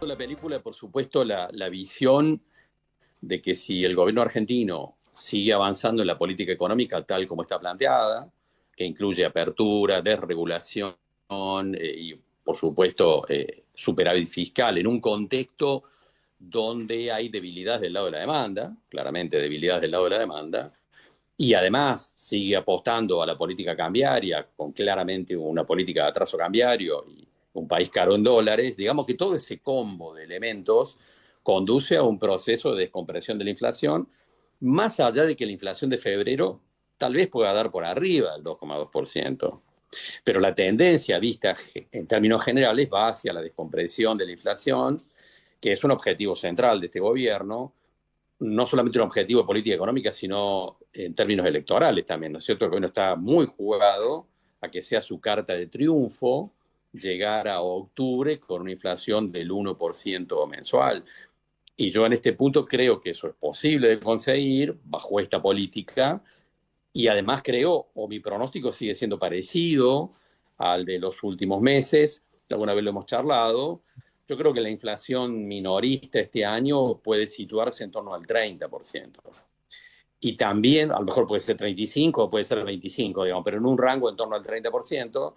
La película, por supuesto, la visión de que si el gobierno argentino sigue avanzando en la política económica tal como está planteada, que incluye apertura, desregulación y, por supuesto, superávit fiscal en un contexto donde hay debilidades del lado de la demanda, claramente debilidades del lado de la demanda, y además sigue apostando a la política cambiaria, con claramente una política de atraso cambiario y un país caro en dólares, digamos que todo ese combo de elementos conduce a un proceso de descompresión de la inflación, más allá de que la inflación de febrero tal vez pueda dar por arriba del 2,2%. Pero la tendencia vista en términos generales va hacia la descompresión de la inflación, que es un objetivo central de este gobierno, no solamente un objetivo de política económica, sino en términos electorales también, ¿no es cierto? El gobierno está muy jugado a que sea su carta de triunfo llegar a octubre con una inflación del 1% mensual. Y yo en este punto creo que eso es posible de conseguir bajo esta política y además creo, o mi pronóstico sigue siendo parecido al de los últimos meses, alguna vez lo hemos charlado. Yo creo que la inflación minorista este año puede situarse en torno al 30%. Y también, a lo mejor puede ser 35 o puede ser 25, digamos, pero en un rango en torno al 30%.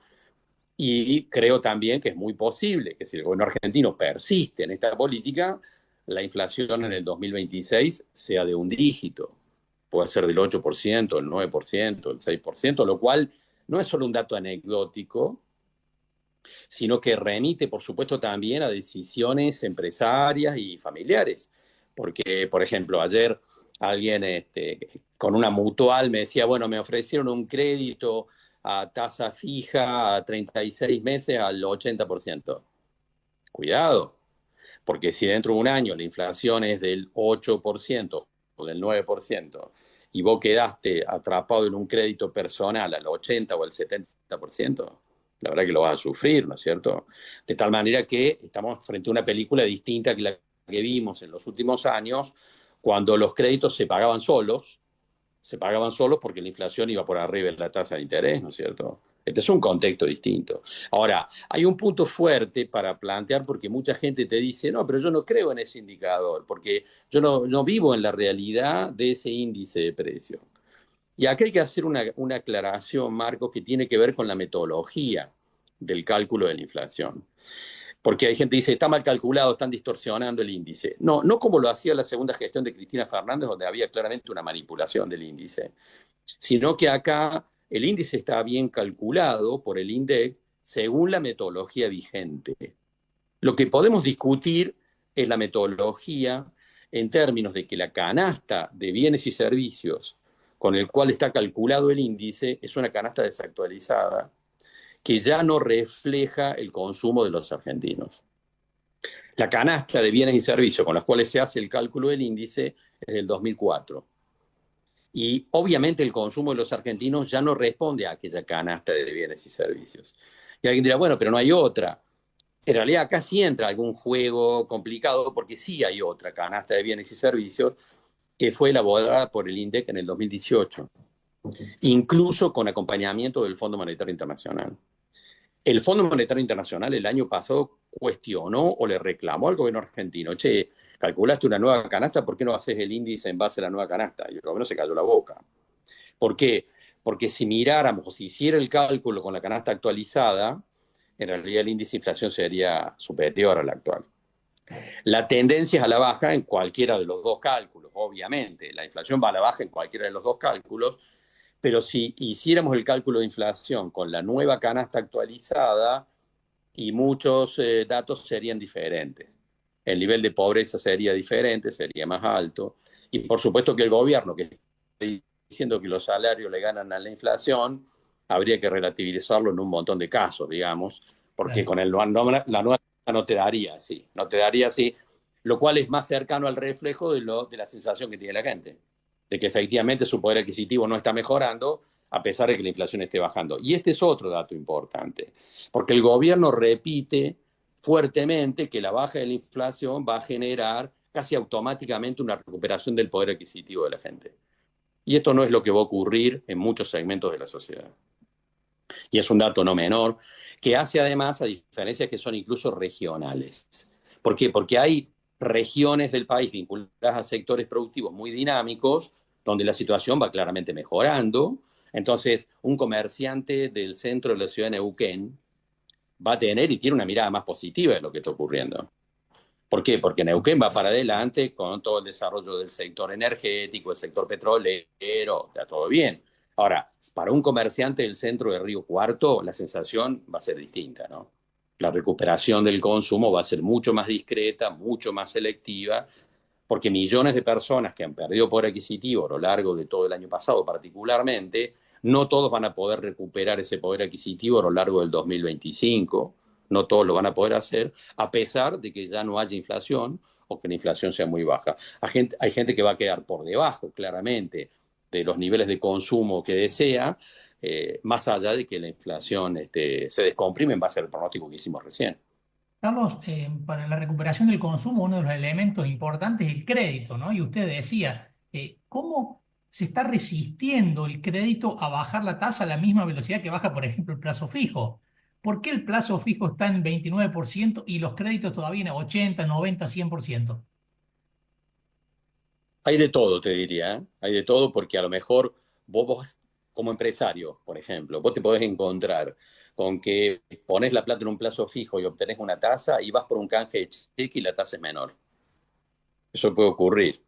Y creo también que es muy posible que si el gobierno argentino persiste en esta política, la inflación en el 2026 sea de un dígito. Puede ser del 8%, el 9%, el 6%, lo cual no es solo un dato anecdótico, sino que remite, por supuesto, también a decisiones empresarias y familiares. Porque, por ejemplo, ayer alguien con una mutual me decía, bueno, me ofrecieron un crédito a tasa fija a 36 meses al 80%. Cuidado, porque si dentro de un año la inflación es del 8% o del 9% y vos quedaste atrapado en un crédito personal al 80 o al 70%, la verdad que lo vas a sufrir, ¿no es cierto? De tal manera que estamos frente a una película distinta que la que vimos en los últimos años, cuando los créditos se pagaban solos porque la inflación iba por arriba de la tasa de interés, ¿no es cierto? Este es un contexto distinto. Ahora, hay un punto fuerte para plantear porque mucha gente te dice, no, pero yo no creo en ese indicador, porque yo no vivo en la realidad de ese índice de precios. Y aquí hay que hacer una aclaración, Marcos, que tiene que ver con la metodología del cálculo de la inflación. Porque hay gente que dice, está mal calculado, están distorsionando el índice. No, no como lo hacía la segunda gestión de Cristina Fernández, donde había claramente una manipulación del índice, sino que acá el índice está bien calculado por el INDEC según la metodología vigente. Lo que podemos discutir es la metodología en términos de que la canasta de bienes y servicios con el cual está calculado el índice es una canasta desactualizada que ya no refleja el consumo de los argentinos. La canasta de bienes y servicios con las cuales se hace el cálculo del índice es del 2004. Y obviamente el consumo de los argentinos ya no responde a aquella canasta de bienes y servicios. Y alguien dirá, bueno, pero no hay otra. En realidad acá sí entra algún juego complicado porque sí hay otra canasta de bienes y servicios que fue elaborada por el INDEC en el 2018, incluso con acompañamiento del Fondo Monetario Internacional. El Fondo Monetario Internacional el año pasado cuestionó o le reclamó al gobierno argentino, che, calculaste una nueva canasta, ¿por qué no haces el índice en base a la nueva canasta? Y el gobierno se cayó la boca. ¿Por qué? Porque si miráramos o si hiciera el cálculo con la canasta actualizada, en realidad el índice de inflación sería superior al actual. La tendencia es a la baja en cualquiera de los dos cálculos, obviamente. La inflación va a la baja en cualquiera de los dos cálculos, pero si hiciéramos el cálculo de inflación con la nueva canasta actualizada, y muchos datos serían diferentes. El nivel de pobreza sería diferente, sería más alto. Y por supuesto que el gobierno, que está diciendo que los salarios le ganan a la inflación, habría que relativizarlo en un montón de casos, digamos, porque Claro. con la nueva no te daría así, no te daría así, lo cual es más cercano al reflejo de la sensación que tiene la gente, de que efectivamente su poder adquisitivo no está mejorando a pesar de que la inflación esté bajando. Y este es otro dato importante, porque el gobierno repite fuertemente que la baja de la inflación va a generar casi automáticamente una recuperación del poder adquisitivo de la gente. Y esto no es lo que va a ocurrir en muchos segmentos de la sociedad. Y es un dato no menor, que hace además a diferencias que son incluso regionales. ¿Por qué? Porque hay regiones del país vinculadas a sectores productivos muy dinámicos, donde la situación va claramente mejorando. Entonces, un comerciante del centro de la ciudad de Neuquén va a tener y tiene una mirada más positiva de lo que está ocurriendo. ¿Por qué? Porque Neuquén va para adelante con todo el desarrollo del sector energético, el sector petrolero, está todo bien. Ahora, para un comerciante del centro de Río Cuarto, la sensación va a ser distinta, ¿no? La recuperación del consumo va a ser mucho más discreta, mucho más selectiva, porque millones de personas que han perdido poder adquisitivo a lo largo de todo el año pasado particularmente, no todos van a poder recuperar ese poder adquisitivo a lo largo del 2025, no todos lo van a poder hacer, a pesar de que ya no haya inflación o que la inflación sea muy baja. Hay gente que va a quedar por debajo, claramente, de los niveles de consumo que desea, más allá de que la inflación se descomprime en base al pronóstico que hicimos recién. Carlos, para la recuperación del consumo, uno de los elementos importantes es el crédito, ¿no? Y usted decía, ¿cómo se está resistiendo el crédito a bajar la tasa a la misma velocidad que baja, por ejemplo, el plazo fijo? ¿Por qué el plazo fijo está en 29% y los créditos todavía en 80, 90, 100%? Hay de todo, te diría, ¿eh? Hay de todo porque a lo mejor vos, como empresario, por ejemplo, vos te podés encontrar con que pones la plata en un plazo fijo y obtenés una tasa y vas por un canje de cheque y la tasa es menor. Eso puede ocurrir.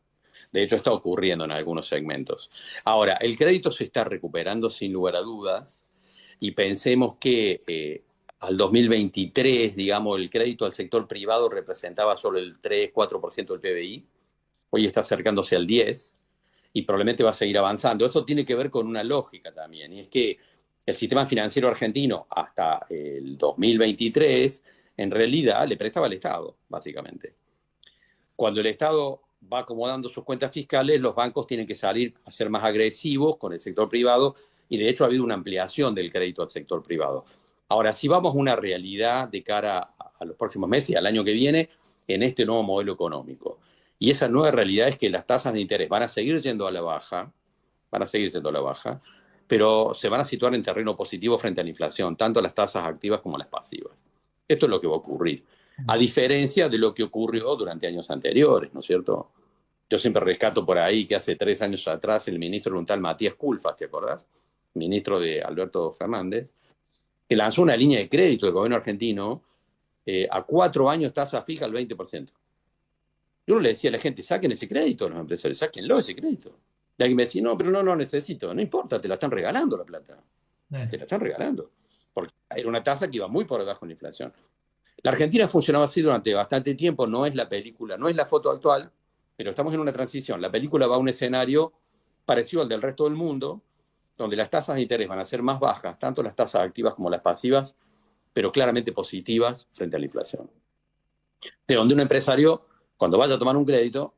De hecho, está ocurriendo en algunos segmentos. Ahora, el crédito se está recuperando sin lugar a dudas y pensemos que al 2023, digamos, el crédito al sector privado representaba solo el 3-4% del PBI, hoy está acercándose al 10% y probablemente va a seguir avanzando. Eso tiene que ver con una lógica también, y es que el sistema financiero argentino hasta el 2023 en realidad le prestaba al Estado, básicamente. Cuando el Estado va acomodando sus cuentas fiscales, los bancos tienen que salir a ser más agresivos con el sector privado y de hecho ha habido una ampliación del crédito al sector privado. Ahora, si vamos a una realidad de cara a los próximos meses y al año que viene en este nuevo modelo económico, y esa nueva realidad es que las tasas de interés van a seguir yendo a la baja, van a seguir yendo a la baja, pero se van a situar en terreno positivo frente a la inflación, tanto las tasas activas como las pasivas. Esto es lo que va a ocurrir, a diferencia de lo que ocurrió durante años anteriores, ¿no es cierto? Yo siempre rescato por ahí que hace 3 años atrás el ministro era un tal Matías Culfas, ¿te acordás? Ministro de Alberto Fernández, que lanzó una línea de crédito del gobierno argentino a 4 años tasa fija al 20%. Yo no le decía a la gente, saquen ese crédito a los empresarios, sáquenlo ese crédito. Y alguien me decía, no, pero no lo necesito. No importa, te la están regalando la plata. Te la están regalando. Porque era una tasa que iba muy por debajo de la inflación. La Argentina funcionaba así durante bastante tiempo, no es la película, no es la foto actual, pero estamos en una transición. La película va a un escenario parecido al del resto del mundo, donde las tasas de interés van a ser más bajas, tanto las tasas activas como las pasivas, pero claramente positivas frente a la inflación. De donde un empresario, cuando vaya a tomar un crédito,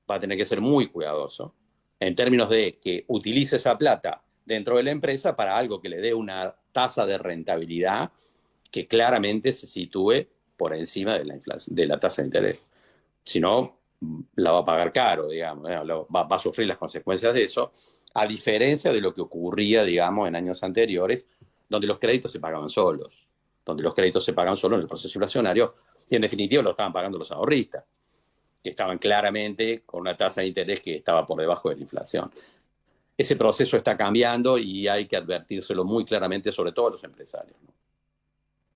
va a tener que ser muy cuidadoso en términos de que utilice esa plata dentro de la empresa para algo que le dé una tasa de rentabilidad que claramente se sitúe por encima de la inflación, de la tasa de interés. Si no, la va a pagar caro, digamos, va a sufrir las consecuencias de eso, a diferencia de lo que ocurría, digamos, en años anteriores, donde los créditos se pagaban solos, donde los créditos se pagaban solo en el proceso inflacionario, y en definitiva lo estaban pagando los ahorristas, que estaban claramente con una tasa de interés que estaba por debajo de la inflación. Ese proceso está cambiando y hay que advertírselo muy claramente, sobre todo a los empresarios, ¿no?